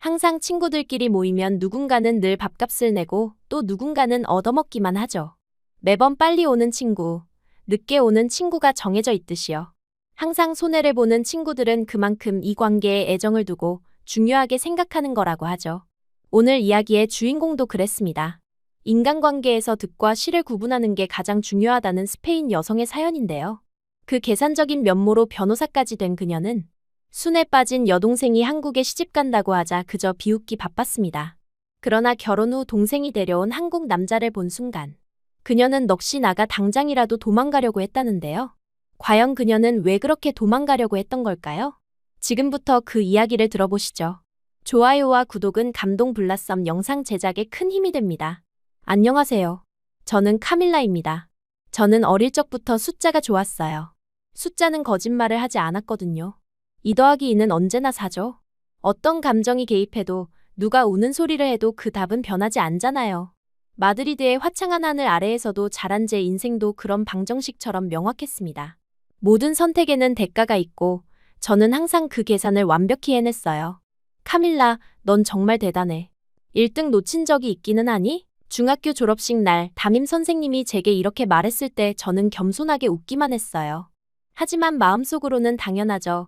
항상 친구들끼리 모이면 누군가는 늘 밥값을 내고 또 누군가는 얻어먹기만 하죠. 매번 빨리 오는 친구, 늦게 오는 친구가 정해져 있듯이요. 항상 손해를 보는 친구들은 그만큼 이 관계에 애정을 두고 중요하게 생각하는 거라고 하죠. 오늘 이야기의 주인공도 그랬습니다. 인간관계에서 득과 실을 구분하는 게 가장 중요하다는 스페인 여성의 사연인데요. 그 계산적인 면모로 변호사까지 된 그녀는 순에 빠진 여동생이 한국에 시집간다고 하자 그저 비웃기 바빴습니다. 그러나 결혼 후 동생이 데려온 한국 남자를 본 순간 그녀는 넋이 나가 당장이라도 도망가려고 했다는데요. 과연 그녀는 왜 그렇게 도망가려고 했던 걸까요? 지금부터 그 이야기를 들어보시죠. 좋아요와 구독은 감동 블라썸 영상 제작에 큰 힘이 됩니다. 안녕하세요. 저는 카밀라입니다. 저는 어릴 적부터 숫자가 좋았어요. 숫자는 거짓말을 하지 않았거든요. 2 더하기 2는 언제나 4죠. 어떤 감정이 개입해도 누가 우는 소리를 해도 그 답은 변하지 않잖아요. 마드리드의 화창한 하늘 아래에서도 자란 제 인생도 그런 방정식처럼 명확했습니다. 모든 선택에는 대가가 있고 저는 항상 그 계산을 완벽히 해냈어요. 카밀라, 넌 정말 대단해. 1등 놓친 적이 있기는 하니? 중학교 졸업식 날 담임 선생님이 제게 이렇게 말했을 때 저는 겸손하게 웃기만 했어요. 하지만 마음속으로는 당연하죠.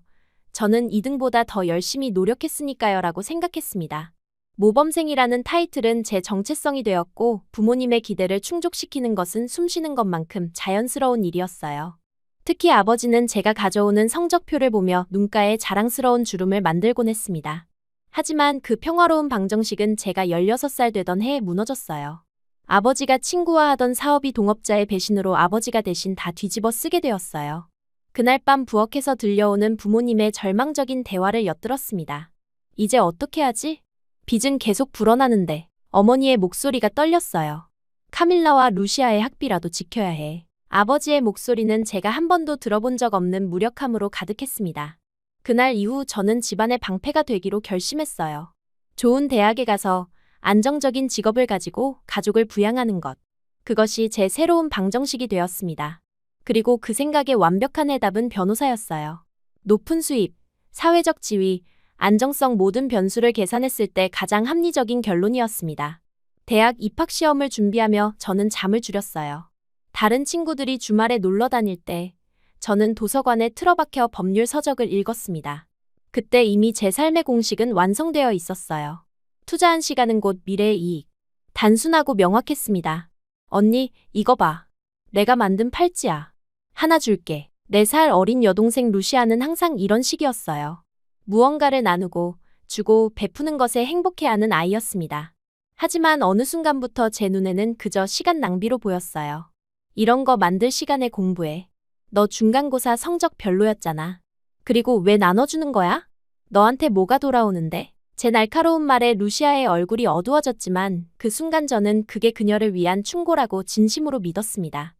저는 2등보다 더 열심히 노력했으니까요 라고 생각했습니다. 모범생이라는 타이틀은 제 정체성이 되었고 부모님의 기대를 충족시키는 것은 숨쉬는 것만큼 자연스러운 일이었어요. 특히 아버지는 제가 가져오는 성적표를 보며 눈가에 자랑스러운 주름을 만들곤 했습니다. 하지만 그 평화로운 방정식은 제가 16살 되던 해에 무너졌어요. 아버지가 친구와 하던 사업이 동업자의 배신으로 아버지가 대신 다 뒤집어 쓰게 되었어요. 그날 밤 부엌에서 들려오는 부모님의 절망적인 대화를 엿들었습니다. 이제 어떻게 하지? 빚은 계속 불어나는데 어머니의 목소리가 떨렸어요. 카밀라와 루시아의 학비라도 지켜야 해. 아버지의 목소리는 제가 한 번도 들어본 적 없는 무력함으로 가득했습니다. 그날 이후 저는 집안의 방패가 되기로 결심했어요. 좋은 대학에 가서 안정적인 직업을 가지고 가족을 부양하는 것. 그것이 제 새로운 방정식이 되었습니다. 그리고 그 생각의 완벽한 해답은 변호사였어요. 높은 수입, 사회적 지위, 안정성 모든 변수를 계산했을 때 가장 합리적인 결론이었습니다. 대학 입학시험을 준비하며 저는 잠을 줄였어요. 다른 친구들이 주말에 놀러 다닐 때 저는 도서관에 틀어박혀 법률 서적을 읽었습니다. 그때 이미 제 삶의 공식은 완성되어 있었어요. 투자한 시간은 곧 미래의 이익. 단순하고 명확했습니다. 언니, 이거 봐. 내가 만든 팔찌야. 하나 줄게. 4살 어린 여동생 루시아는 항상 이런 식이었어요. 무언가를 나누고 주고 베푸는 것에 행복해하는 아이였습니다. 하지만 어느 순간부터 제 눈에는 그저 시간 낭비로 보였어요. 이런 거 만들 시간에 공부해. 너 중간고사 성적 별로였잖아. 그리고 왜 나눠주는 거야? 너한테 뭐가 돌아오는데? 제 날카로운 말에 루시아의 얼굴이 어두워졌지만 그 순간 저는 그게 그녀를 위한 충고라고 진심으로 믿었습니다.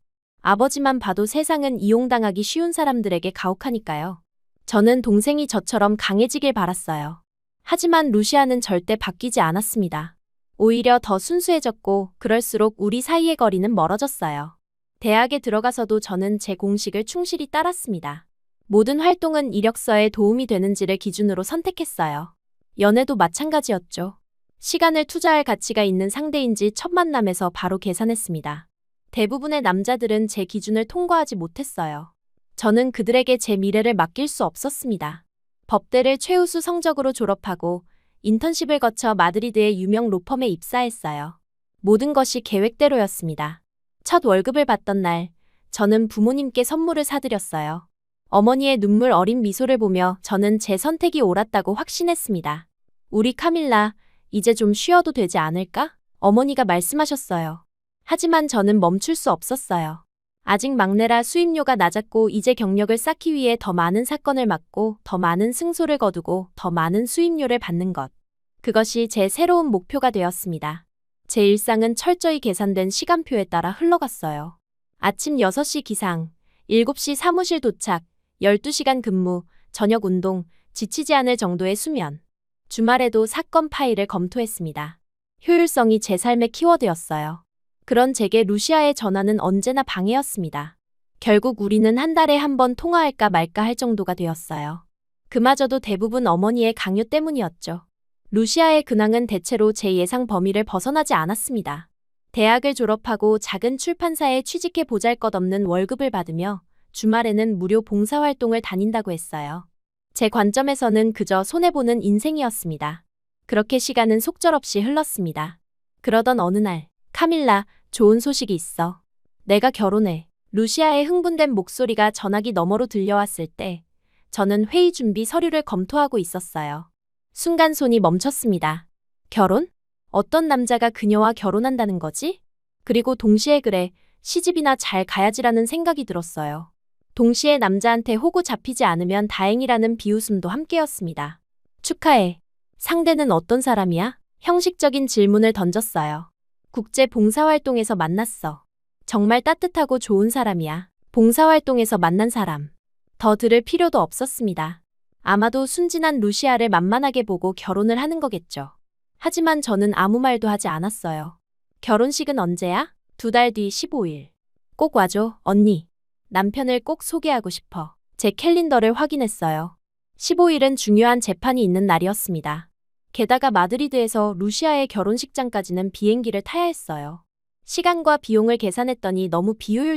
아버지만 봐도 세상은 이용당하기 쉬운 사람들에게 가혹하니까요. 저는 동생이 저처럼 강해지길 바랐어요. 하지만 루시아는 절대 바뀌지 않았습니다. 오히려 더 순수해졌고 그럴수록 우리 사이의 거리는 멀어졌어요. 대학에 들어가서도 저는 제 공식을 충실히 따랐습니다. 모든 활동은 이력서에 도움이 되는지를 기준으로 선택했어요. 연애도 마찬가지였죠. 시간을 투자할 가치가 있는 상대인지 첫 만남에서 바로 계산했습니다. 대부분의 남자들은 제 기준을 통과하지 못했어요. 저는 그들에게 제 미래를 맡길 수 없었습니다. 법대를 최우수 성적으로 졸업하고 인턴십을 거쳐 마드리드의 유명 로펌에 입사했어요. 모든 것이 계획대로였습니다. 첫 월급을 받던 날, 저는 부모님께 선물을 사드렸어요. 어머니의 눈물 어린 미소를 보며 저는 제 선택이 옳았다고 확신했습니다. 우리 카밀라, 이제 좀 쉬어도 되지 않을까? 어머니가 말씀하셨어요. 하지만 저는 멈출 수 없었어요. 아직 막내라 수입료가 낮았고 이제 경력을 쌓기 위해 더 많은 사건을 맡고 더 많은 승소를 거두고 더 많은 수입료를 받는 것. 그것이 제 새로운 목표가 되었습니다. 제 일상은 철저히 계산된 시간표에 따라 흘러갔어요. 아침 6시 기상, 7시 사무실 도착, 12시간 근무, 저녁 운동, 지치지 않을 정도의 수면. 주말에도 사건 파일을 검토했습니다. 효율성이 제 삶의 키워드였어요. 그런 제게 루시아의 전화는 언제나 방해였습니다. 결국 우리는 한 달에 한 번 통화할까 말까 할 정도가 되었어요. 그마저도 대부분 어머니의 강요 때문이었죠. 루시아의 근황은 대체로 제 예상 범위를 벗어나지 않았습니다. 대학을 졸업하고 작은 출판사에 취직해 보잘것없는 월급을 받으며 주말에는 무료 봉사활동을 다닌다고 했어요. 제 관점에서는 그저 손해보는 인생이었습니다. 그렇게 시간은 속절없이 흘렀습니다. 그러던 어느 날, 카밀라, 좋은 소식이 있어. 내가 결혼해. 루시아의 흥분된 목소리가 전화기 너머로 들려왔을 때 저는 회의 준비 서류를 검토하고 있었어요. 순간 손이 멈췄습니다. 결혼? 어떤 남자가 그녀와 결혼한다는 거지? 그리고 동시에 그래, 시집이나 잘 가야지라는 생각이 들었어요. 동시에 남자한테 호구 잡히지 않으면 다행이라는 비웃음도 함께였습니다. 축하해. 상대는 어떤 사람이야? 형식적인 질문을 던졌어요. 국제 봉사활동에서 만났어. 정말 따뜻하고 좋은 사람이야. 봉사활동에서 만난 사람. 더 들을 필요도 없었습니다. 아마도 순진한 루시아를 만만하게 보고 결혼을 하는 거겠죠. 하지만 저는 아무 말도 하지 않았어요. 결혼식은 언제야? 2달 뒤 15일. 꼭 와줘, 언니. 남편을 꼭 소개하고 싶어. 제 캘린더를 확인했어요. 15일은 중요한 재판이 있는 날이었습니다. 게다가 마드리드에서 루시아의 결혼식장까지는 비행기를 타야 했어요. 시간과 비용을 계산했더니 너무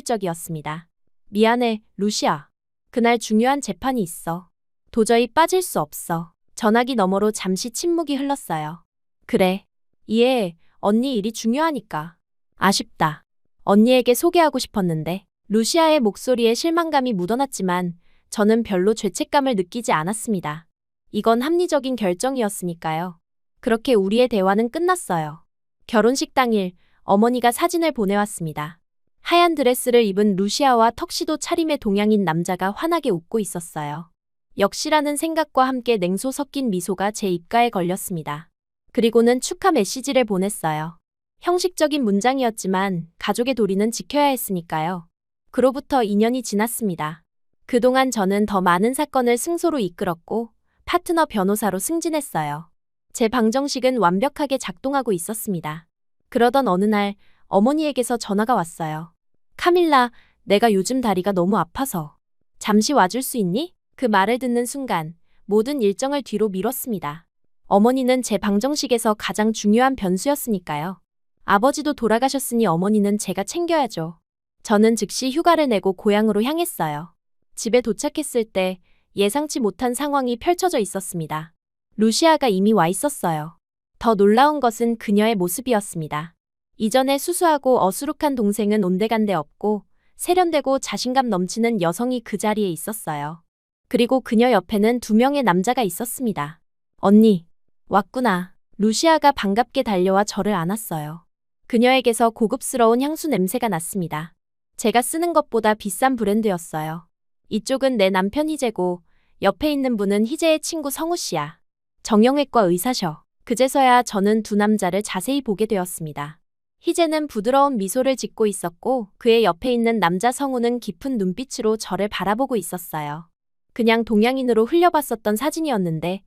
비효율적이었습니다. 미안해, 루시아. 그날 중요한 재판이 있어. 도저히 빠질 수 없어. 전화기 너머로 잠시 침묵이 흘렀어요. 그래. 이해해. 언니 일이 중요하니까. 아쉽다. 언니에게 소개하고 싶었는데. 루시아의 목소리에 실망감이 묻어났지만 저는 별로 죄책감을 느끼지 않았습니다. 이건 합리적인 결정이었으니까요. 그렇게 우리의 대화는 끝났어요. 결혼식 당일 어머니가 사진을 보내왔습니다. 하얀 드레스를 입은 루시아와 턱시도 차림의 동양인 남자가 환하게 웃고 있었어요. 역시라는 생각과 함께 냉소 섞인 미소가 제 입가에 걸렸습니다. 그리고는 축하 메시지를 보냈어요. 형식적인 문장이었지만 가족의 도리는 지켜야 했으니까요. 그로부터 2년이 지났습니다. 그동안 저는 더 많은 사건을 승소로 이끌었고 파트너 변호사로 승진했어요. 제 방정식은 완벽하게 작동하고 있었습니다. 그러던 어느 날 어머니에게서 전화가 왔어요. 카밀라, 내가 요즘 다리가 너무 아파서 잠시 와줄 수 있니? 그 말을 듣는 순간 모든 일정을 뒤로 미뤘습니다. 어머니는 제 방정식에서 가장 중요한 변수였으니까요. 아버지도 돌아가셨으니 어머니는 제가 챙겨야죠. 저는 즉시 휴가를 내고 고향으로 향했어요. 집에 도착했을 때 예상치 못한 상황이 펼쳐져 있었습니다. 루시아가 이미 와 있었어요. 더 놀라운 것은 그녀의 모습이었습니다. 이전에 수수하고 어수룩한 동생은 온데간데 없고 세련되고 자신감 넘치는 여성이 그 자리에 있었어요. 그리고 그녀 옆에는 2명의 남자가 있었습니다. 언니, 왔구나. 루시아가 반갑게 달려와 저를 안았어요. 그녀에게서 고급스러운 향수 냄새가 났습니다. 제가 쓰는 것보다 비싼 브랜드였어요. 이쪽은 내 남편 희재고 옆에 있는 분은 희재의 친구 성우 씨야. 정형외과 의사셔. 그제서야 저는 두 남자를 자세히 보게 되었습니다. 희재는 부드러운 미소를 짓고 있었고 그의 옆에 있는 남자 성우는 깊은 눈빛으로 저를 바라보고 있었어요. 그냥 동양인으로 흘려봤었던 사진이었는데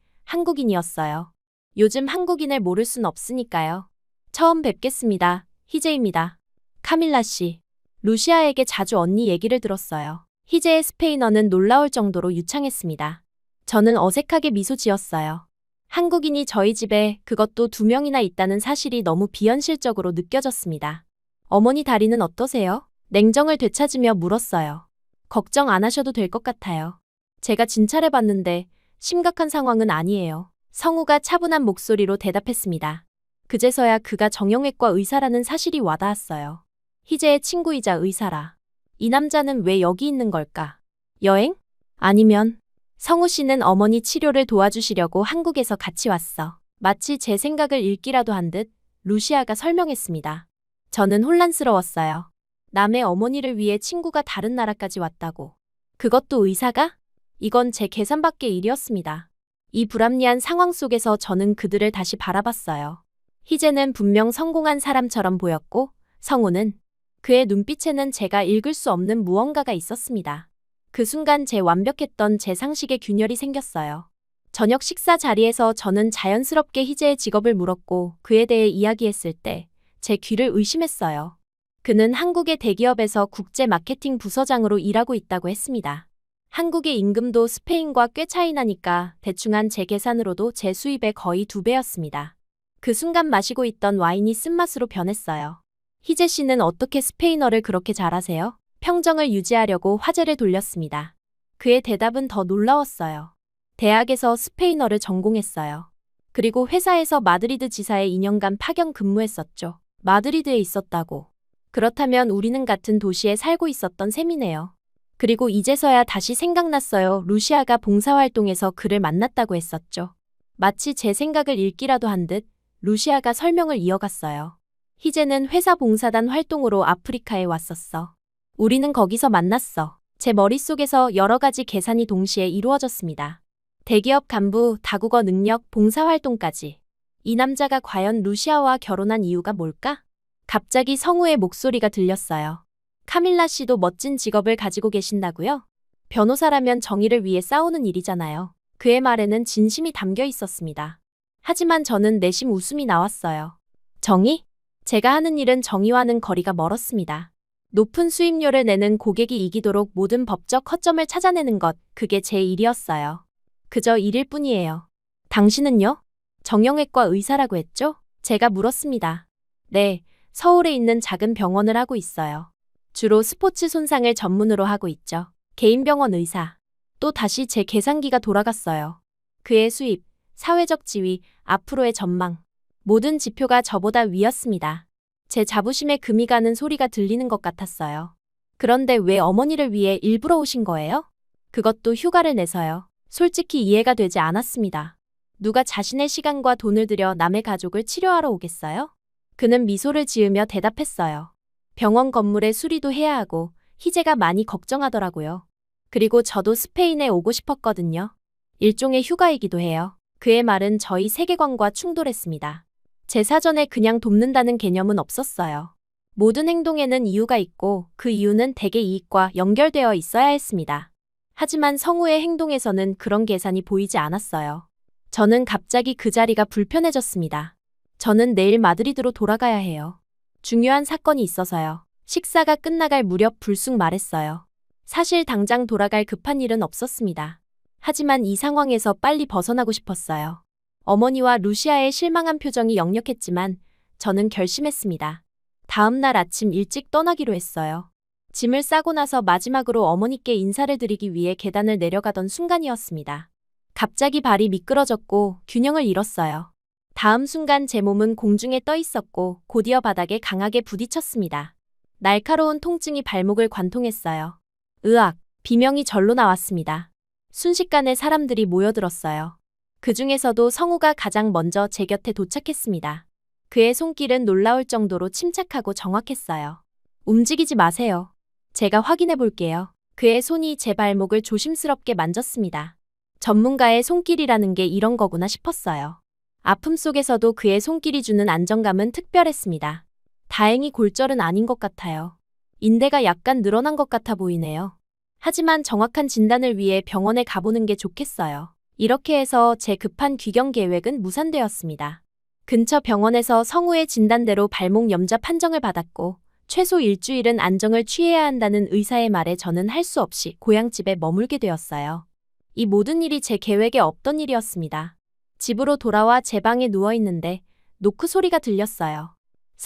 한국인이었어요. 요즘 한국인을 모를 순 없으니까요. 처음 뵙겠습니다. 희재입니다. 카밀라 씨. 루시아에게 자주 언니 얘기를 들었어요. 희재의 스페인어는 놀라울 정도로 유창했습니다. 저는 어색하게 미소 지었어요. 한국인이 저희 집에 그것도 2명이나 있다는 사실이 너무 비현실적으로 느껴졌습니다. 어머니 다리는 어떠세요? 냉정을 되찾으며 물었어요. 걱정 안 하셔도 될 것 같아요. 제가 진찰해봤는데 심각한 상황은 아니에요. 성우가 차분한 목소리로 대답했습니다. 그제서야 그가 정형외과 의사라는 사실이 와닿았어요. 희재의 친구이자 의사라. 이 남자는 왜 여기 있는 걸까? 여행? 아니면 성우 씨는 어머니 치료를 도와주시려고 한국에서 같이 왔어. 마치 제 생각을 읽기라도 한 듯 루시아가 설명했습니다. 저는 혼란스러웠어요. 남의 어머니를 위해 친구가 다른 나라까지 왔다고. 그것도 의사가? 이건 제 계산 밖의 일이었습니다. 이 불합리한 상황 속에서 저는 그들을 다시 바라봤어요. 희재는 분명 성공한 사람처럼 보였고 성우는 그의 눈빛에는 제가 읽을 수 없는 무언가가 있었습니다. 그 순간 제 완벽했던 제 상식에 균열이 생겼어요. 저녁 식사 자리에서 저는 자연스럽게 희재의 직업을 물었고 그에 대해 이야기했을 때 제 귀를 의심했어요. 그는 한국의 대기업에서 국제 마케팅 부서장으로 일하고 있다고 했습니다. 한국의 임금도 스페인과 꽤 차이 나니까 대충 한 제 계산으로도 제 수입의 거의 2배였습니다. 그 순간 마시고 있던 와인이 쓴맛으로 변했어요. 희재 씨는 어떻게 스페인어를 그렇게 잘하세요? 평정을 유지하려고 화제를 돌렸습니다. 그의 대답은 더 놀라웠어요. 대학에서 스페인어를 전공했어요. 그리고 회사에서 마드리드 지사에 2년간 파견 근무했었죠. 마드리드에 있었다고. 그렇다면 우리는 같은 도시에 살고 있었던 셈이네요. 그리고 이제서야 다시 생각났어요. 루시아가 봉사활동에서 그를 만났다고 했었죠. 마치 제 생각을 읽기라도 한 듯 루시아가 설명을 이어갔어요. 희재는 회사 봉사단 활동으로 아프리카에 왔었어. 우리는 거기서 만났어. 제 머릿속에서 여러 가지 계산이 동시에 이루어졌습니다. 대기업 간부, 다국어 능력, 봉사활동까지. 이 남자가 과연 루시아와 결혼한 이유가 뭘까? 갑자기 성우의 목소리가 들렸어요. 카밀라 씨도 멋진 직업을 가지고 계신다고요? 변호사라면 정의를 위해 싸우는 일이잖아요. 그의 말에는 진심이 담겨 있었습니다. 하지만 저는 내심 웃음이 나왔어요. 정의? 제가 하는 일은 정의와는 거리가 멀었습니다. 높은 수입료를 내는 고객이 이기도록 모든 법적 허점을 찾아내는 것, 그게 제 일이었어요. 그저 일일 뿐이에요. 당신은요? 정형외과 의사라고 했죠? 제가 물었습니다. 네, 서울에 있는 작은 병원을 하고 있어요. 주로 스포츠 손상을 전문으로 하고 있죠. 개인 병원 의사. 또 다시 제 계산기가 돌아갔어요. 그의 수입, 사회적 지위, 앞으로의 전망. 모든 지표가 저보다 위였습니다. 제 자부심에 금이 가는 소리가 들리는 것 같았어요. 그런데 왜 어머니를 위해 일부러 오신 거예요? 그것도 휴가를 내서요. 솔직히 이해가 되지 않았습니다. 누가 자신의 시간과 돈을 들여 남의 가족을 치료하러 오겠어요? 그는 미소를 지으며 대답했어요. 병원 건물의 수리도 해야 하고 희재가 많이 걱정하더라고요. 그리고 저도 스페인에 오고 싶었거든요. 일종의 휴가이기도 해요. 그의 말은 저희 세계관과 충돌했습니다. 제 사전에 그냥 돕는다는 개념은 없었어요. 모든 행동에는 이유가 있고 그 이유는 대개 이익과 연결되어 있어야 했습니다. 하지만 성우의 행동에서는 그런 계산이 보이지 않았어요. 저는 갑자기 그 자리가 불편해졌습니다. 저는 내일 마드리드로 돌아가야 해요. 중요한 사건이 있어서요. 식사가 끝나갈 무렵 불쑥 말했어요. 사실 당장 돌아갈 급한 일은 없었습니다. 하지만 이 상황에서 빨리 벗어나고 싶었어요. 어머니와 루시아의 실망한 표정이 역력했지만 저는 결심했습니다. 다음 날 아침 일찍 떠나기로 했어요. 짐을 싸고 나서 마지막으로 어머니께 인사를 드리기 위해 계단을 내려가던 순간이었습니다. 갑자기 발이 미끄러졌고 균형을 잃었어요. 다음 순간 제 몸은 공중에 떠 있었고 곧이어 바닥에 강하게 부딪혔습니다. 날카로운 통증이 발목을 관통했어요. 으악! 비명이 절로 나왔습니다. 순식간에 사람들이 모여들었어요. 그 중에서도 성우가 가장 먼저 제 곁에 도착했습니다. 그의 손길은 놀라울 정도로 침착하고 정확했어요. 움직이지 마세요. 제가 확인해 볼게요. 그의 손이 제 발목을 조심스럽게 만졌습니다. 전문가의 손길이라는 게 이런 거구나 싶었어요. 아픔 속에서도 그의 손길이 주는 안정감은 특별했습니다. 다행히 골절은 아닌 것 같아요. 인대가 약간 늘어난 것 같아 보이네요. 하지만 정확한 진단을 위해 병원에 가보는 게 좋겠어요. 이렇게 해서 제 급한 귀경 계획은 무산되었습니다. 근처 병원에서 성우의 진단대로 발목 염좌 판정을 받았고 최소 일주일은 안정을 취해야 한다는 의사의 말에 저는 할 수 없이 고향집에 머물게 되었어요. 이 모든 일이 제 계획에 없던 일이었습니다. 집으로 돌아와 제 방에 누워있는데 노크 소리가 들렸어요.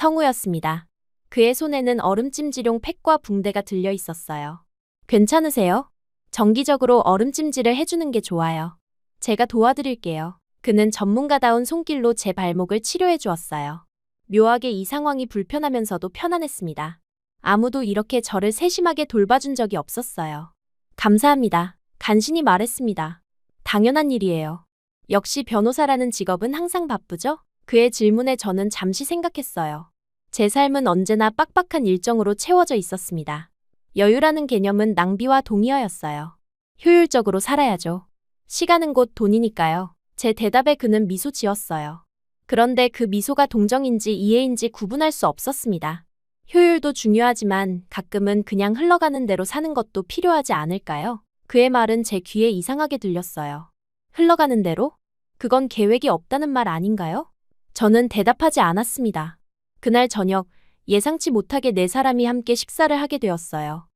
성우였습니다. 그의 손에는 얼음찜질용 팩과 붕대가 들려 있었어요. 괜찮으세요? 정기적으로 얼음찜질을 해주는 게 좋아요. 제가 도와드릴게요. 그는 전문가다운 손길로 제 발목을 치료해 주었어요. 묘하게 이 상황이 불편하면서도 편안했습니다. 아무도 이렇게 저를 세심하게 돌봐준 적이 없었어요. 감사합니다. 간신히 말했습니다. 당연한 일이에요. 역시 변호사라는 직업은 항상 바쁘죠? 그의 질문에 저는 잠시 생각했어요. 제 삶은 언제나 빡빡한 일정으로 채워져 있었습니다. 여유라는 개념은 낭비와 동의어였어요. 효율적으로 살아야죠. 시간은 곧 돈이니까요. 제 대답에 그는 미소 지었어요. 그런데 그 미소가 동정인지 이해인지 구분할 수 없었습니다. 효율도 중요하지만 가끔은 그냥 흘러가는 대로 사는 것도 필요하지 않을까요? 그의 말은 제 귀에 이상하게 들렸어요. 흘러가는 대로? 그건 계획이 없다는 말 아닌가요? 저는 대답하지 않았습니다. 그날 저녁 예상치 못하게 네 사람이 함께 식사를 하게 되었어요.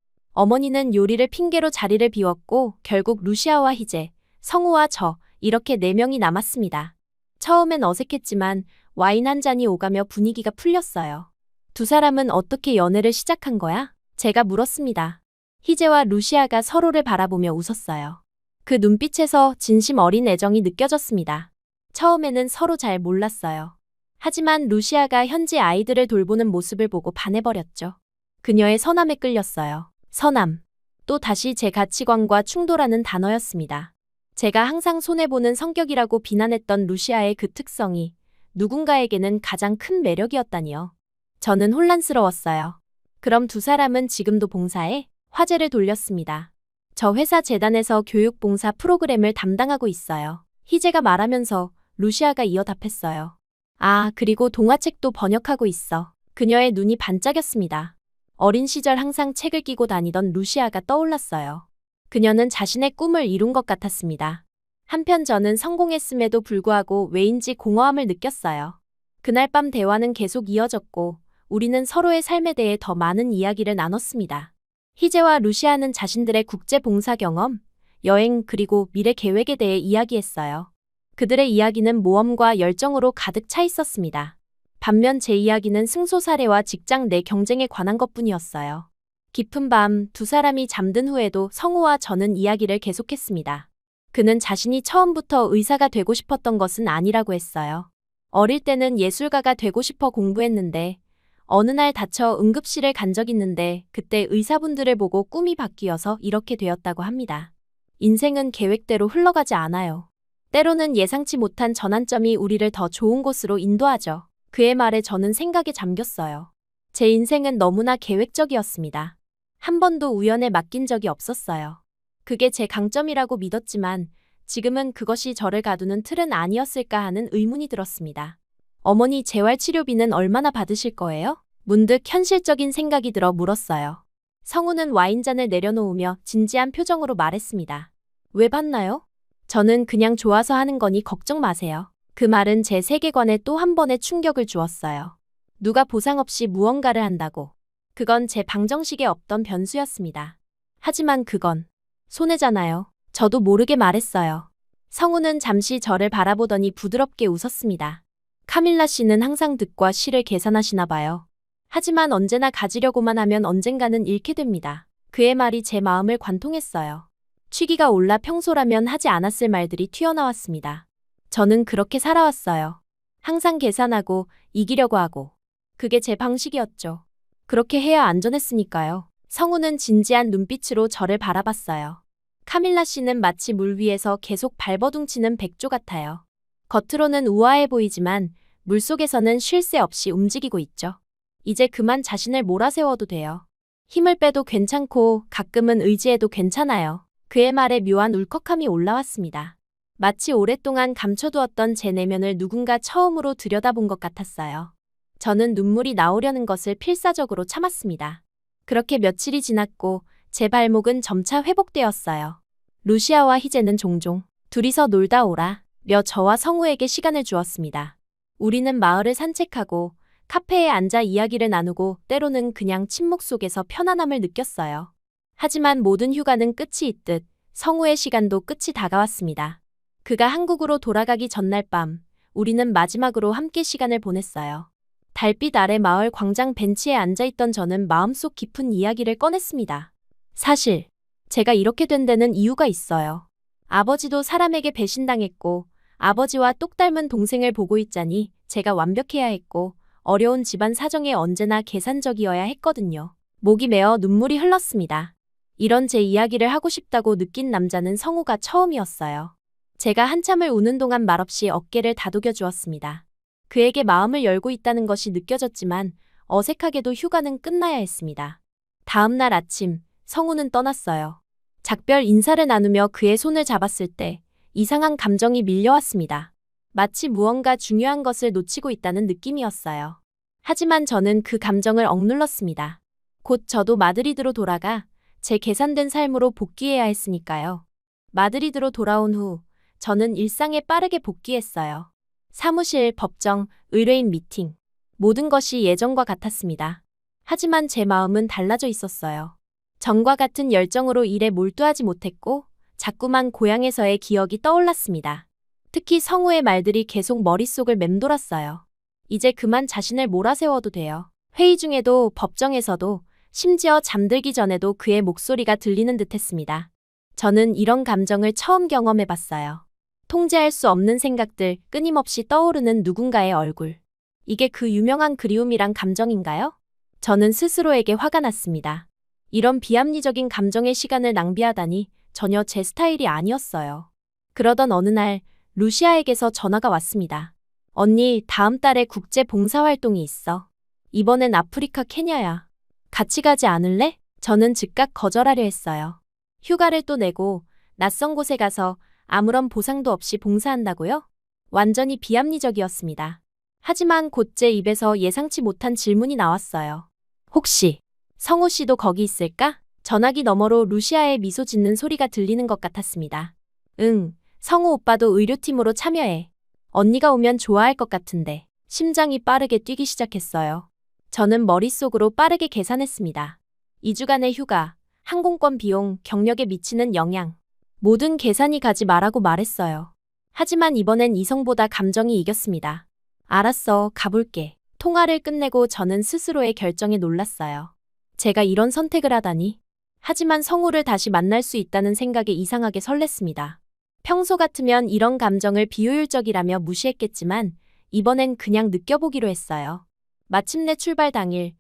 어머니는 요리를 핑계로 자리를 비웠고 결국 루시아와 희재, 성우와 저 이렇게 4명이 남았습니다. 처음엔 어색했지만 와인 한 잔이 오가며 분위기가 풀렸어요. 두 사람은 어떻게 연애를 시작한 거야? 제가 물었습니다. 희재와 루시아가 서로를 바라보며 웃었어요. 그 눈빛에서 진심 어린 애정이 느껴졌습니다. 처음에는 서로 잘 몰랐어요. 하지만 루시아가 현지 아이들을 돌보는 모습을 보고 반해버렸죠. 그녀의 선함에 끌렸어요. 선함. 또 다시 제 가치관과 충돌하는 단어였습니다. 제가 항상 손해보는 성격이라고 비난했던 루시아의 그 특성이 누군가에게는 가장 큰 매력이었다니요. 저는 혼란스러웠어요. 그럼 두 사람은 지금도 봉사에 화제를 돌렸습니다. 저 회사 재단에서 교육봉사 프로그램을 담당하고 있어요. 희재가 말하면서 루시아가 이어 답했어요. 아, 그리고 동화책도 번역하고 있어. 그녀의 눈이 반짝였습니다. 어린 시절 항상 책을 끼고 다니던 루시아가 떠올랐어요. 그녀는 자신의 꿈을 이룬 것 같았습니다. 한편 저는 성공했음에도 불구하고 왜인지 공허함을 느꼈어요. 그날 밤 대화는 계속 이어졌고 우리는 서로의 삶에 대해 더 많은 이야기를 나눴습니다. 희재와 루시아는 자신들의 국제 봉사 경험, 여행 그리고 미래 계획에 대해 이야기했어요. 그들의 이야기는 모험과 열정으로 가득 차 있었습니다. 반면 제 이야기는 승소사례와 직장 내 경쟁에 관한 것뿐이었어요. 깊은 밤 두 사람이 잠든 후에도 성우와 저는 이야기를 계속했습니다. 그는 자신이 처음부터 의사가 되고 싶었던 것은 아니라고 했어요. 어릴 때는 예술가가 되고 싶어 공부했는데 어느 날 다쳐 응급실을 간 적 있는데 그때 의사분들을 보고 꿈이 바뀌어서 이렇게 되었다고 합니다. 인생은 계획대로 흘러가지 않아요. 때로는 예상치 못한 전환점이 우리를 더 좋은 곳으로 인도하죠. 그의 말에 저는 생각에 잠겼어요. 제 인생은 너무나 계획적이었습니다. 한 번도 우연에 맡긴 적이 없었어요. 그게 제 강점이라고 믿었지만 지금은 그것이 저를 가두는 틀은 아니었을까 하는 의문이 들었습니다. 어머니 재활치료비는 얼마나 받으실 거예요? 문득 현실적인 생각이 들어 물었어요. 성우는 와인잔을 내려놓으며 진지한 표정으로 말했습니다. 왜 받나요? 저는 그냥 좋아서 하는 거니 걱정 마세요. 그 말은 제 세계관에 또 한 번의 충격을 주었어요. 누가 보상 없이 무언가를 한다고. 그건 제 방정식에 없던 변수였습니다. 하지만 그건 손해잖아요. 저도 모르게 말했어요. 성우는 잠시 저를 바라보더니 부드럽게 웃었습니다. 카밀라 씨는 항상 득과 실을 계산하시나 봐요. 하지만 언제나 가지려고만 하면 언젠가는 잃게 됩니다. 그의 말이 제 마음을 관통했어요. 취기가 올라 평소라면 하지 않았을 말들이 튀어나왔습니다. 저는 그렇게 살아왔어요. 항상 계산하고 이기려고 하고. 그게 제 방식이었죠. 그렇게 해야 안전했으니까요. 성우는 진지한 눈빛으로 저를 바라봤어요. 카밀라 씨는 마치 물 위에서 계속 발버둥치는 백조 같아요. 겉으로는 우아해 보이지만 물속에서는 쉴 새 없이 움직이고 있죠. 이제 그만 자신을 몰아세워도 돼요. 힘을 빼도 괜찮고 가끔은 의지해도 괜찮아요. 그의 말에 묘한 울컥함이 올라왔습니다. 마치 오랫동안 감춰두었던 제 내면을 누군가 처음으로 들여다본 것 같았어요. 저는 눈물이 나오려는 것을 필사적으로 참았습니다. 그렇게 며칠이 지났고 제 발목은 점차 회복되었어요. 루시아와 희재는 종종 둘이서 놀다 오라며 저와 성우에게 시간을 주었습니다. 우리는 마을을 산책하고 카페에 앉아 이야기를 나누고 때로는 그냥 침묵 속에서 편안함을 느꼈어요. 하지만 모든 휴가는 끝이 있듯 성우의 시간도 끝이 다가왔습니다. 그가 한국으로 돌아가기 전날 밤, 우리는 마지막으로 함께 시간을 보냈어요. 달빛 아래 마을 광장 벤치에 앉아있던 저는 마음속 깊은 이야기를 꺼냈습니다. 사실, 제가 이렇게 된 데는 이유가 있어요. 아버지도 사람에게 배신당했고, 아버지와 똑 닮은 동생을 보고 있자니 제가 완벽해야 했고, 어려운 집안 사정에 언제나 계산적이어야 했거든요. 목이 메어 눈물이 흘렀습니다. 이런 제 이야기를 하고 싶다고 느낀 남자는 성우가 처음이었어요. 제가 한참을 우는 동안 말없이 어깨를 다독여 주었습니다. 그에게 마음을 열고 있다는 것이 느껴졌지만 어색하게도 휴가는 끝나야 했습니다. 다음 날 아침, 성우는 떠났어요. 작별 인사를 나누며 그의 손을 잡았을 때 이상한 감정이 밀려왔습니다. 마치 무언가 중요한 것을 놓치고 있다는 느낌이었어요. 하지만 저는 그 감정을 억눌렀습니다. 곧 저도 마드리드로 돌아가 제 계산된 삶으로 복귀해야 했으니까요. 마드리드로 돌아온 후 저는 일상에 빠르게 복귀했어요. 사무실, 법정, 의뢰인 미팅. 모든 것이 예전과 같았습니다. 하지만 제 마음은 달라져 있었어요. 전과 같은 열정으로 일에 몰두하지 못했고 자꾸만 고향에서의 기억이 떠올랐습니다. 특히 성우의 말들이 계속 머릿속을 맴돌았어요. 이제 그만 자신을 몰아세워도 돼요. 회의 중에도 법정에서도 심지어 잠들기 전에도 그의 목소리가 들리는 듯했습니다. 저는 이런 감정을 처음 경험해봤어요. 통제할 수 없는 생각들, 끊임없이 떠오르는 누군가의 얼굴. 이게 그 유명한 그리움이란 감정인가요? 저는 스스로에게 화가 났습니다. 이런 비합리적인 감정의 시간을 낭비하다니 전혀 제 스타일이 아니었어요. 그러던 어느 날 루시아에게서 전화가 왔습니다. 언니, 다음 달에 국제 봉사활동이 있어. 이번엔 아프리카 케냐야. 같이 가지 않을래? 저는 즉각 거절하려 했어요. 휴가를 또 내고 낯선 곳에 가서 아무런 보상도 없이 봉사한다고요? 완전히 비합리적이었습니다. 하지만 곧 제 입에서 예상치 못한 질문이 나왔어요. 혹시 성우 씨도 거기 있을까? 전화기 너머로 루시아의 미소 짓는 소리가 들리는 것 같았습니다. 응, 성우 오빠도 의료팀으로 참여해. 언니가 오면 좋아할 것 같은데. 심장이 빠르게 뛰기 시작했어요. 저는 머릿속으로 빠르게 계산했습니다. 2주간의 휴가, 항공권 비용, 경력에 미치는 영향. 모든 계산이 가지 말라고 말했어요. 하지만 이번엔 이성보다 감정이 이겼습니다. 알았어, 가볼게. 통화를 끝내고 저는 스스로의 결정에 놀랐어요. 제가 이런 선택을 하다니. 하지만 성우를 다시 만날 수 있다는 생각에 이상하게 설렜습니다. 평소 같으면 이런 감정을 비효율적이라며 무시했겠지만 이번엔 그냥 느껴보기로 했어요. 마침내 출발 당일,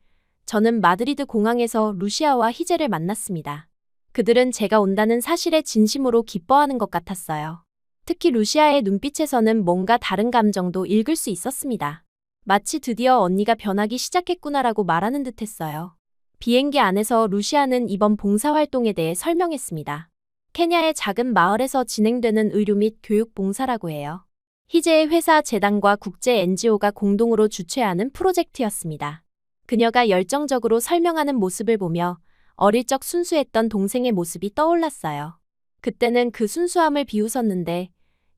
저는 마드리드 공항에서 루시아와 희재를 만났습니다. 그들은 제가 온다는 사실에 진심으로 기뻐하는 것 같았어요. 특히 루시아의 눈빛에서는 뭔가 다른 감정도 읽을 수 있었습니다. 마치 드디어 언니가 변하기 시작했구나라고 말하는 듯했어요. 비행기 안에서 루시아는 이번 봉사활동에 대해 설명했습니다. 케냐의 작은 마을에서 진행되는 의료 및 교육 봉사라고 해요. 희재의 회사 재단과 국제 NGO가 공동으로 주최하는 프로젝트였습니다. 그녀가 열정적으로 설명하는 모습을 보며 어릴 적 순수했던 동생의 모습이 떠올랐어요. 그때는 그 순수함을 비웃었는데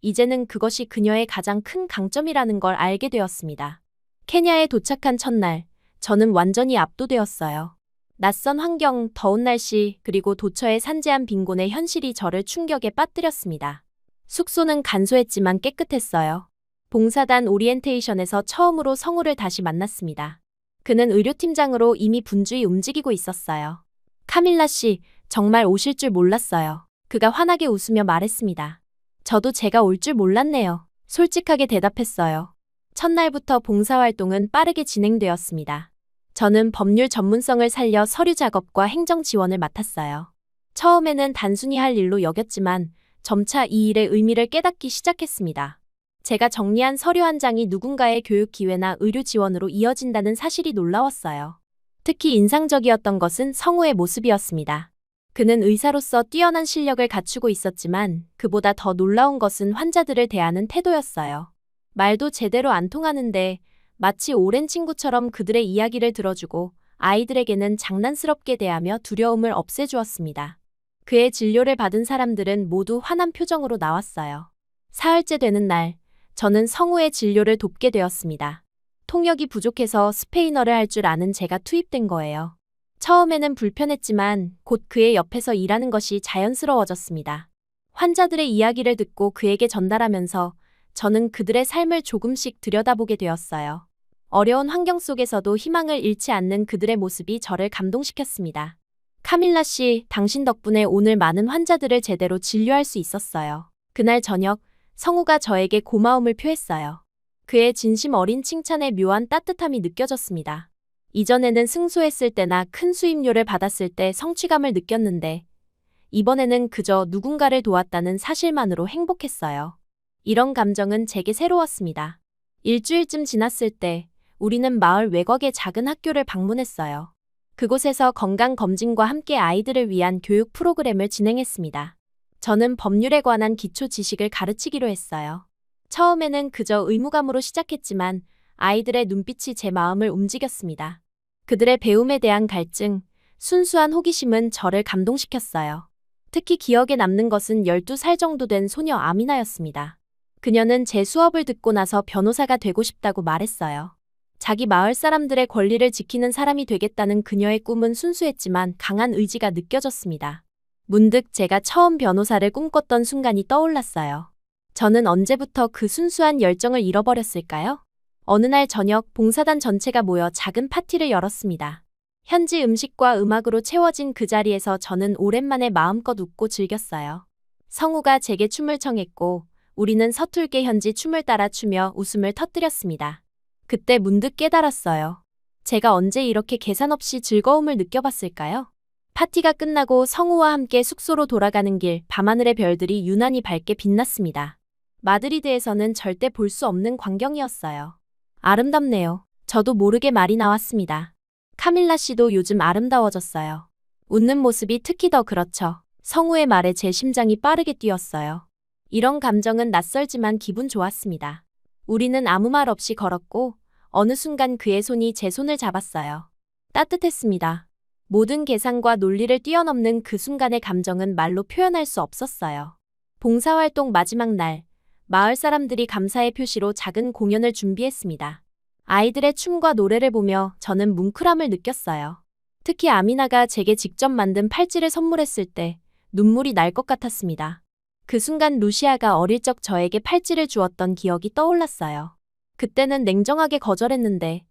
이제는 그것이 그녀의 가장 큰 강점이라는 걸 알게 되었습니다. 케냐에 도착한 첫날, 저는 완전히 압도되었어요. 낯선 환경, 더운 날씨, 그리고 도처의 산재한 빈곤의 현실이 저를 충격에 빠뜨렸습니다. 숙소는 간소했지만 깨끗했어요. 봉사단 오리엔테이션에서 처음으로 성우를 다시 만났습니다. 그는 의료팀장으로 이미 분주히 움직이고 있었어요. 카밀라 씨, 정말 오실 줄 몰랐어요. 그가 환하게 웃으며 말했습니다. 저도 제가 올 줄 몰랐네요. 솔직하게 대답했어요. 첫날부터 봉사활동은 빠르게 진행되었습니다. 저는 법률 전문성을 살려 서류 작업과 행정 지원을 맡았어요. 처음에는 단순히 할 일로 여겼지만 점차 이 일의 의미를 깨닫기 시작했습니다. 제가 정리한 서류 한 장이 누군가의 교육 기회나 의료 지원으로 이어진다는 사실이 놀라웠어요. 특히 인상적이었던 것은 성우의 모습이었습니다. 그는 의사로서 뛰어난 실력을 갖추고 있었지만 그보다 더 놀라운 것은 환자들을 대하는 태도였어요. 말도 제대로 안 통하는데 마치 오랜 친구처럼 그들의 이야기를 들어주고 아이들에게는 장난스럽게 대하며 두려움을 없애주었습니다. 그의 진료를 받은 사람들은 모두 환한 표정으로 나왔어요. 사흘째 되는 날, 저는 성우의 진료를 돕게 되었습니다. 통역이 부족해서 스페인어를 할 줄 아는 제가 투입된 거예요. 처음에는 불편했지만 곧 그의 옆에서 일하는 것이 자연스러워졌습니다. 환자들의 이야기를 듣고 그에게 전달하면서 저는 그들의 삶을 조금씩 들여다보게 되었어요. 어려운 환경 속에서도 희망을 잃지 않는 그들의 모습이 저를 감동시켰습니다. 카밀라 씨, 당신 덕분에 오늘 많은 환자들을 제대로 진료할 수 있었어요. 그날 저녁, 성우가 저에게 고마움을 표했어요. 그의 진심 어린 칭찬에 묘한 따뜻함이 느껴졌습니다. 이전에는 승소했을 때나 큰 수임료를 받았을 때 성취감을 느꼈는데 이번에는 그저 누군가를 도왔다는 사실만으로 행복했어요. 이런 감정은 제게 새로웠습니다. 일주일쯤 지났을 때 우리는 마을 외곽의 작은 학교를 방문했어요. 그곳에서 건강검진과 함께 아이들을 위한 교육 프로그램을 진행했습니다. 저는 법률에 관한 기초 지식을 가르치기로 했어요. 처음에는 그저 의무감으로 시작했지만 아이들의 눈빛이 제 마음을 움직였습니다. 그들의 배움에 대한 갈증, 순수한 호기심은 저를 감동시켰어요. 특히 기억에 남는 것은 12살 정도 된 소녀 아미나였습니다. 그녀는 제 수업을 듣고 나서 변호사가 되고 싶다고 말했어요. 자기 마을 사람들의 권리를 지키는 사람이 되겠다는 그녀의 꿈은 순수했지만 강한 의지가 느껴졌습니다. 문득 제가 처음 변호사를 꿈꿨던 순간이 떠올랐어요. 저는 언제부터 그 순수한 열정을 잃어버렸을까요? 어느 날 저녁 봉사단 전체가 모여 작은 파티를 열었습니다. 현지 음식과 음악으로 채워진 그 자리에서 저는 오랜만에 마음껏 웃고 즐겼어요. 성우가 제게 춤을 청했고 우리는 서툴게 현지 춤을 따라 추며 웃음을 터뜨렸습니다. 그때 문득 깨달았어요. 제가 언제 이렇게 계산 없이 즐거움을 느껴봤을까요? 파티가 끝나고 성우와 함께 숙소로 돌아가는 길, 밤하늘의 별들이 유난히 밝게 빛났습니다. 마드리드에서는 절대 볼 수 없는 광경이었어요. 아름답네요. 저도 모르게 말이 나왔습니다. 카밀라 씨도 요즘 아름다워졌어요. 웃는 모습이 특히 더 그렇죠. 성우의 말에 제 심장이 빠르게 뛰었어요. 이런 감정은 낯설지만 기분 좋았습니다. 우리는 아무 말 없이 걸었고 어느 순간 그의 손이 제 손을 잡았어요. 따뜻했습니다. 모든 계산과 논리를 뛰어넘는 그 순간의 감정은 말로 표현할 수 없었어요. 봉사활동 마지막 날, 마을 사람들이 감사의 표시로 작은 공연을 준비했습니다. 아이들의 춤과 노래를 보며 저는 뭉클함을 느꼈어요. 특히 아미나가 제게 직접 만든 팔찌를 선물했을 때 눈물이 날 것 같았습니다. 그 순간 루시아가 어릴 적 저에게 팔찌를 주었던 기억이 떠올랐어요. 그때는 냉정하게 거절했는데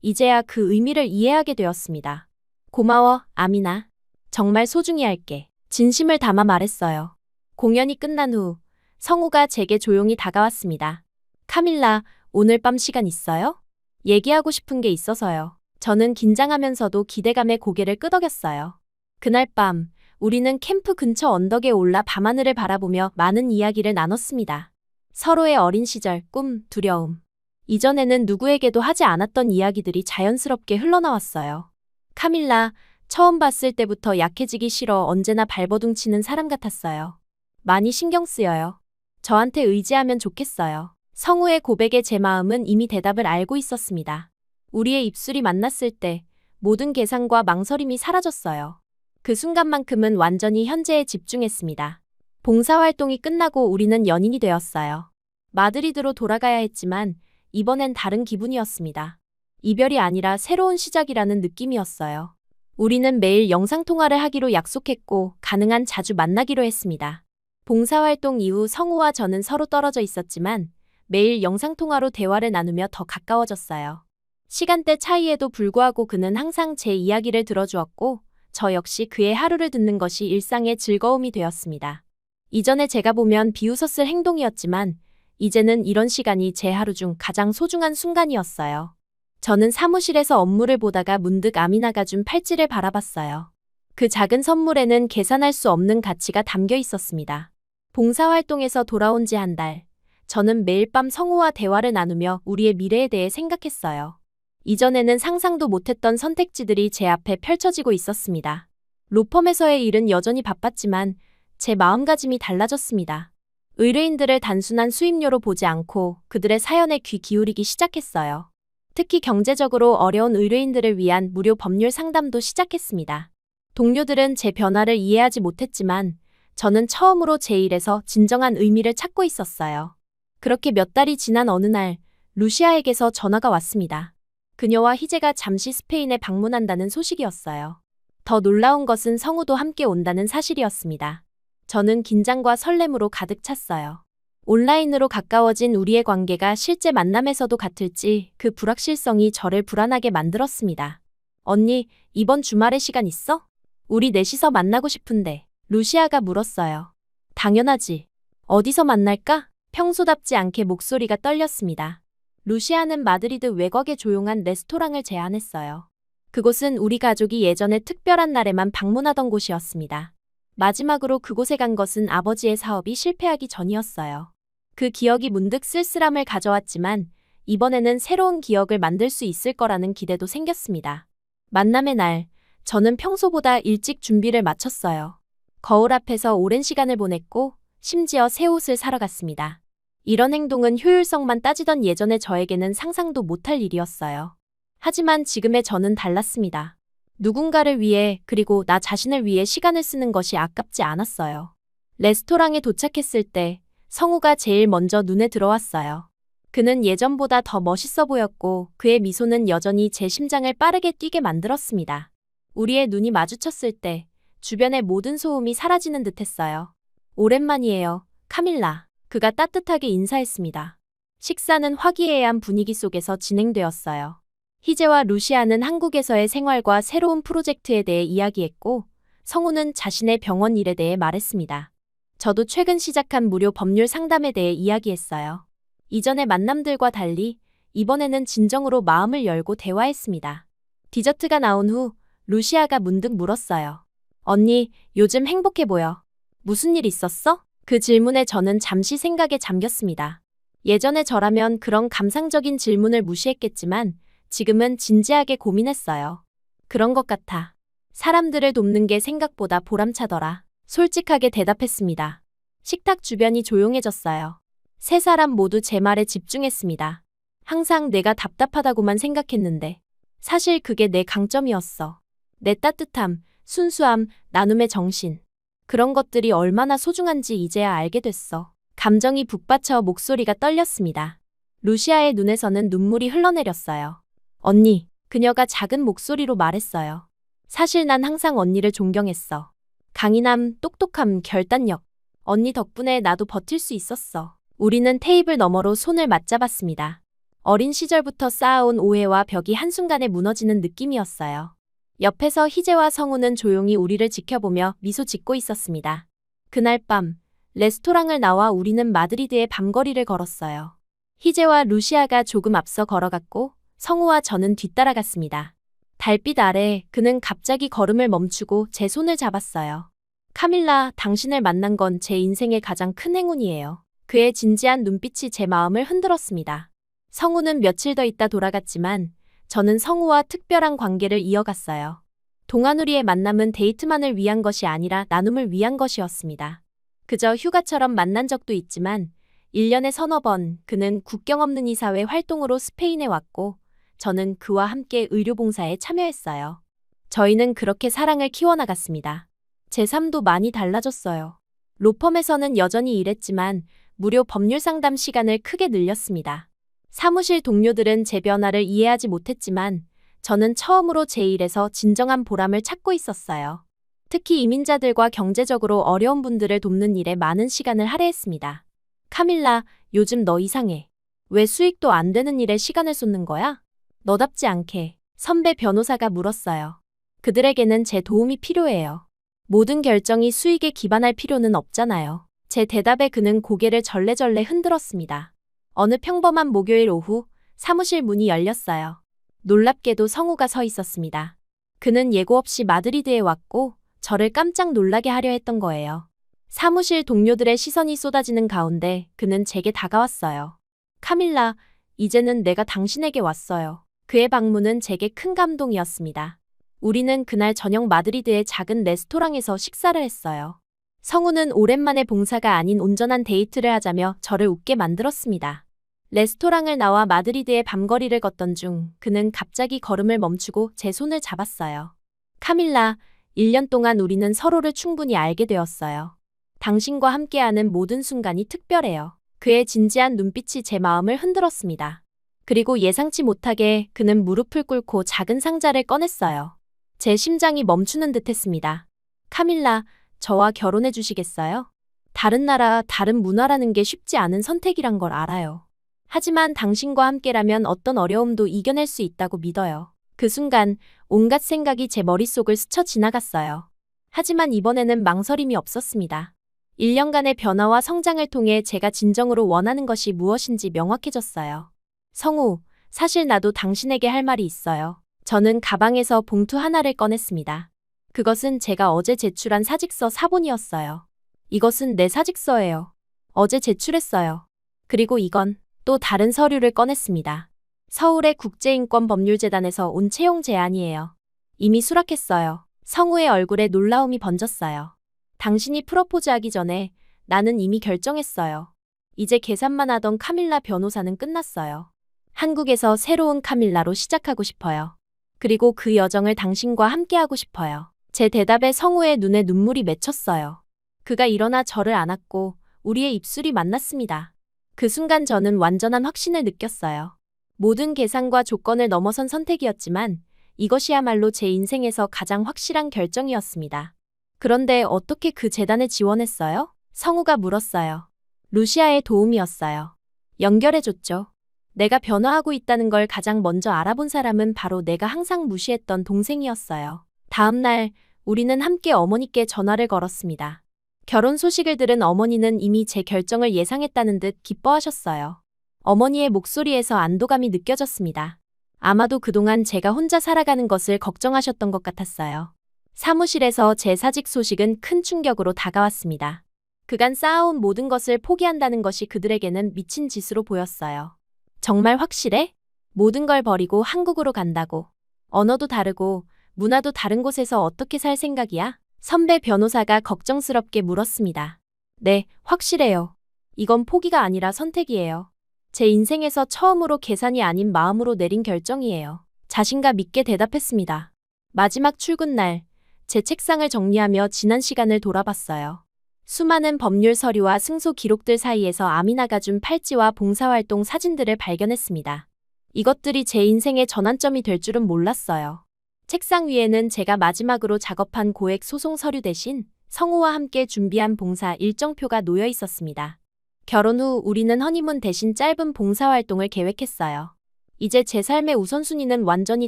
이제야 그 의미를 이해하게 되었습니다. 고마워, 아미나. 정말 소중히 할게. 진심을 담아 말했어요. 공연이 끝난 후 성우가 제게 조용히 다가왔습니다. 카밀라, 오늘 밤 시간 있어요? 얘기하고 싶은 게 있어서요. 저는 긴장하면서도 기대감에 고개를 끄덕였어요. 그날 밤 우리는 캠프 근처 언덕에 올라 밤하늘을 바라보며 많은 이야기를 나눴습니다. 서로의 어린 시절, 꿈, 두려움. 이전에는 누구에게도 하지 않았던 이야기들이 자연스럽게 흘러나왔어요. 카밀라, 처음 봤을 때부터 약해지기 싫어 언제나 발버둥치는 사람 같았어요. 많이 신경 쓰여요. 저한테 의지하면 좋겠어요. 성우의 고백에 제 마음은 이미 대답을 알고 있었습니다. 우리의 입술이 만났을 때 모든 계산과 망설임이 사라졌어요. 그 순간만큼은 완전히 현재에 집중했습니다. 봉사활동이 끝나고 우리는 연인이 되었어요. 마드리드로 돌아가야 했지만 이번엔 다른 기분이었습니다. 이별이 아니라 새로운 시작이라는 느낌이었어요. 우리는 매일 영상통화를 하기로 약속했고 가능한 자주 만나기로 했습니다. 봉사활동 이후 성우와 저는 서로 떨어져 있었지만 매일 영상통화로 대화를 나누며 더 가까워졌어요. 시간대 차이에도 불구하고 그는 항상 제 이야기를 들어주었고 저 역시 그의 하루를 듣는 것이 일상의 즐거움이 되었습니다. 이전에 제가 보면 비웃었을 행동이었지만 이제는 이런 시간이 제 하루 중 가장 소중한 순간이었어요. 저는 사무실에서 업무를 보다가 문득 아미나가 준 팔찌를 바라봤어요. 그 작은 선물에는 계산할 수 없는 가치가 담겨 있었습니다. 봉사활동에서 돌아온 지 한 달, 저는 매일 밤 성우와 대화를 나누며 우리의 미래에 대해 생각했어요. 이전에는 상상도 못했던 선택지들이 제 앞에 펼쳐지고 있었습니다. 로펌에서의 일은 여전히 바빴지만 제 마음가짐이 달라졌습니다. 의뢰인들을 단순한 수입료로 보지 않고 그들의 사연에 귀 기울이기 시작했어요. 특히 경제적으로 어려운 의뢰인들을 위한 무료 법률 상담도 시작했습니다. 동료들은 제 변화를 이해하지 못했지만 저는 처음으로 제 일에서 진정한 의미를 찾고 있었어요. 그렇게 몇 달이 지난 어느 날 루시아에게서 전화가 왔습니다. 그녀와 희재가 잠시 스페인에 방문한다는 소식이었어요. 더 놀라운 것은 성우도 함께 온다는 사실이었습니다. 저는 긴장과 설렘으로 가득 찼어요. 온라인으로 가까워진 우리의 관계가 실제 만남에서도 같을지 그 불확실성이 저를 불안하게 만들었습니다. 언니, 이번 주말에 시간 있어? 우리 넷이서 만나고 싶은데. 루시아가 물었어요. 당연하지. 어디서 만날까? 평소답지 않게 목소리가 떨렸습니다. 루시아는 마드리드 외곽의 조용한 레스토랑을 제안했어요. 그곳은 우리 가족이 예전에 특별한 날에만 방문하던 곳이었습니다. 마지막으로 그곳에 간 것은 아버지의 사업이 실패하기 전이었어요. 그 기억이 문득 쓸쓸함을 가져왔지만 이번에는 새로운 기억을 만들 수 있을 거라는 기대도 생겼습니다. 만남의 날, 저는 평소보다 일찍 준비를 마쳤어요. 거울 앞에서 오랜 시간을 보냈고 심지어 새 옷을 사러 갔습니다. 이런 행동은 효율성만 따지던 예전의 저에게는 상상도 못할 일이었어요. 하지만 지금의 저는 달랐습니다. 누군가를 위해 그리고 나 자신을 위해 시간을 쓰는 것이 아깝지 않았어요. 레스토랑에 도착했을 때 성우가 제일 먼저 눈에 들어왔어요. 그는 예전보다 더 멋있어 보였고 그의 미소는 여전히 제 심장을 빠르게 뛰게 만들었습니다. 우리의 눈이 마주쳤을 때 주변의 모든 소음이 사라지는 듯했어요. 오랜만이에요, 카밀라. 그가 따뜻하게 인사했습니다. 식사는 화기애애한 분위기 속에서 진행되었어요. 희재와 루시아는 한국에서의 생활과 새로운 프로젝트에 대해 이야기했고, 성우는 자신의 병원 일에 대해 말했습니다. 저도 최근 시작한 무료 법률 상담에 대해 이야기했어요. 이전의 만남들과 달리 이번에는 진정으로 마음을 열고 대화했습니다. 디저트가 나온 후 루시아가 문득 물었어요. 언니, 요즘 행복해 보여. 무슨 일 있었어? 그 질문에 저는 잠시 생각에 잠겼습니다. 예전에 저라면 그런 감상적인 질문을 무시했겠지만 지금은 진지하게 고민했어요. 그런 것 같아. 사람들을 돕는 게 생각보다 보람차더라. 솔직하게 대답했습니다. 식탁 주변이 조용해졌어요. 세 사람 모두 제 말에 집중했습니다. 항상 내가 답답하다고만 생각했는데 사실 그게 내 강점이었어. 내 따뜻함, 순수함, 나눔의 정신. 그런 것들이 얼마나 소중한지 이제야 알게 됐어. 감정이 북받쳐 목소리가 떨렸습니다. 루시아의 눈에서는 눈물이 흘러내렸어요. 언니, 그녀가 작은 목소리로 말했어요. 사실 난 항상 언니를 존경했어. 강인함, 똑똑함, 결단력. 언니 덕분에 나도 버틸 수 있었어. 우리는 테이블 너머로 손을 맞잡았습니다. 어린 시절부터 쌓아온 오해와 벽이 한순간에 무너지는 느낌이었어요. 옆에서 희재와 성우는 조용히 우리를 지켜보며 미소 짓고 있었습니다. 그날 밤, 레스토랑을 나와 우리는 마드리드의 밤거리를 걸었어요. 희재와 루시아가 조금 앞서 걸어갔고 성우와 저는 뒤따라갔습니다. 달빛 아래 그는 갑자기 걸음을 멈추고 제 손을 잡았어요. 카밀라, 당신을 만난 건 제 인생의 가장 큰 행운이에요. 그의 진지한 눈빛이 제 마음을 흔들었습니다. 성우는 며칠 더 있다 돌아갔지만 저는 성우와 특별한 관계를 이어갔어요. 동아누리의 만남은 데이트만을 위한 것이 아니라 나눔을 위한 것이었습니다. 그저 휴가처럼 만난 적도 있지만 1년에 서너 번 그는 국경 없는 이사회 활동으로 스페인에 왔고 저는 그와 함께 의료봉사에 참여했어요. 저희는 그렇게 사랑을 키워나갔습니다. 제 삶도 많이 달라졌어요. 로펌에서는 여전히 일했지만 무료 법률 상담 시간을 크게 늘렸습니다. 사무실 동료들은 제 변화를 이해하지 못했지만 저는 처음으로 제 일에서 진정한 보람을 찾고 있었어요. 특히 이민자들과 경제적으로 어려운 분들을 돕는 일에 많은 시간을 할애했습니다. 카밀라, 요즘 너 이상해. 왜 수익도 안 되는 일에 시간을 쏟는 거야? 너답지 않게, 선배 변호사가 물었어요. 그들에게는 제 도움이 필요해요. 모든 결정이 수익에 기반할 필요는 없잖아요. 제 대답에 그는 고개를 절레절레 흔들었습니다. 어느 평범한 목요일 오후 사무실 문이 열렸어요. 놀랍게도 성우가 서 있었습니다. 그는 예고 없이 마드리드에 왔고 저를 깜짝 놀라게 하려 했던 거예요. 사무실 동료들의 시선이 쏟아지는 가운데 그는 제게 다가왔어요. 카밀라, 이제는 내가 당신에게 왔어요. 그의 방문은 제게 큰 감동이었습니다. 우리는 그날 저녁 마드리드의 작은 레스토랑에서 식사를 했어요. 성우는 오랜만에 봉사가 아닌 온전한 데이트를 하자며 저를 웃게 만들었습니다. 레스토랑을 나와 마드리드의 밤거리를 걷던 중 그는 갑자기 걸음을 멈추고 제 손을 잡았어요. 카밀라, 1년 동안 우리는 서로를 충분히 알게 되었어요. 당신과 함께하는 모든 순간이 특별해요. 그의 진지한 눈빛이 제 마음을 흔들었습니다. 그리고 예상치 못하게 그는 무릎을 꿇고 작은 상자를 꺼냈어요. 제 심장이 멈추는 듯했습니다. 카밀라, 저와 결혼해 주시겠어요? 다른 나라, 다른 문화라는 게 쉽지 않은 선택이란 걸 알아요. 하지만 당신과 함께라면 어떤 어려움도 이겨낼 수 있다고 믿어요. 그 순간 온갖 생각이 제 머릿속을 스쳐 지나갔어요. 하지만 이번에는 망설임이 없었습니다. 1년간의 변화와 성장을 통해 제가 진정으로 원하는 것이 무엇인지 명확해졌어요. 성우, 사실 나도 당신에게 할 말이 있어요. 저는 가방에서 봉투 하나를 꺼냈습니다. 그것은 제가 어제 제출한 사직서 사본이었어요. 이것은 내 사직서예요. 어제 제출했어요. 그리고 이건 또 다른 서류를 꺼냈습니다. 서울의 국제인권법률재단에서 온 채용 제안이에요. 이미 수락했어요. 성우의 얼굴에 놀라움이 번졌어요. 당신이 프로포즈하기 전에 나는 이미 결정했어요. 이제 계산만 하던 카밀라 변호사는 끝났어요. 한국에서 새로운 카밀라로 시작하고 싶어요. 그리고 그 여정을 당신과 함께하고 싶어요. 제 대답에 성우의 눈에 눈물이 맺혔어요. 그가 일어나 저를 안았고 우리의 입술이 만났습니다. 그 순간 저는 완전한 확신을 느꼈어요. 모든 계산과 조건을 넘어선 선택이었지만 이것이야말로 제 인생에서 가장 확실한 결정이었습니다. 그런데 어떻게 그 재단에 지원했어요? 성우가 물었어요. 루시아의 도움이었어요. 연결해줬죠. 내가 변화하고 있다는 걸 가장 먼저 알아본 사람은 바로 내가 항상 무시했던 동생이었어요. 다음 날 우리는 함께 어머니께 전화를 걸었습니다. 결혼 소식을 들은 어머니는 이미 제 결정을 예상했다는 듯 기뻐하셨어요. 어머니의 목소리에서 안도감이 느껴졌습니다. 아마도 그동안 제가 혼자 살아가는 것을 걱정하셨던 것 같았어요. 사무실에서 제 사직 소식은 큰 충격으로 다가왔습니다. 그간 쌓아온 모든 것을 포기한다는 것이 그들에게는 미친 짓으로 보였어요. 정말 확실해? 모든 걸 버리고 한국으로 간다고. 언어도 다르고 문화도 다른 곳에서 어떻게 살 생각이야? 선배 변호사가 걱정스럽게 물었습니다. 네, 확실해요. 이건 포기가 아니라 선택이에요. 제 인생에서 처음으로 계산이 아닌 마음으로 내린 결정이에요. 자신감 있게 대답했습니다. 마지막 출근 날, 제 책상을 정리하며 지난 시간을 돌아봤어요. 수많은 법률 서류와 승소 기록들 사이에서 아미나가 준 팔찌와 봉사활동 사진들을 발견했습니다. 이것들이 제 인생의 전환점이 될 줄은 몰랐어요. 책상 위에는 제가 마지막으로 작업한 고액 소송 서류 대신 성우와 함께 준비한 봉사 일정표가 놓여 있었습니다. 결혼 후 우리는 허니문 대신 짧은 봉사활동을 계획했어요. 이제 제 삶의 우선순위는 완전히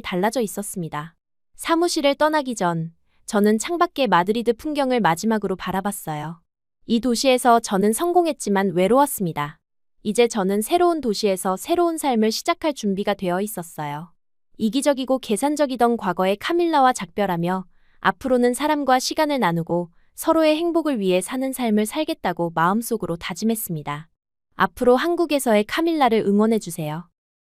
달라져 있었습니다. 사무실을 떠나기 전 저는 창밖의 마드리드 풍경을 마지막으로 바라봤어요. 이 도시에서 저는 성공했지만 외로웠습니다. 이제 저는 새로운 도시에서 새로운 삶을 시작할 준비가 되어 있었어요. 이기적이고 계산적이던 과거의 카밀라와 작별하며 앞으로는 사람과 시간을 나누고 서로의 행복을 위해 사는 삶을 살겠다고 마음속으로 다짐했습니다. 앞으로 한국에서의 카밀라를 응원해주세요.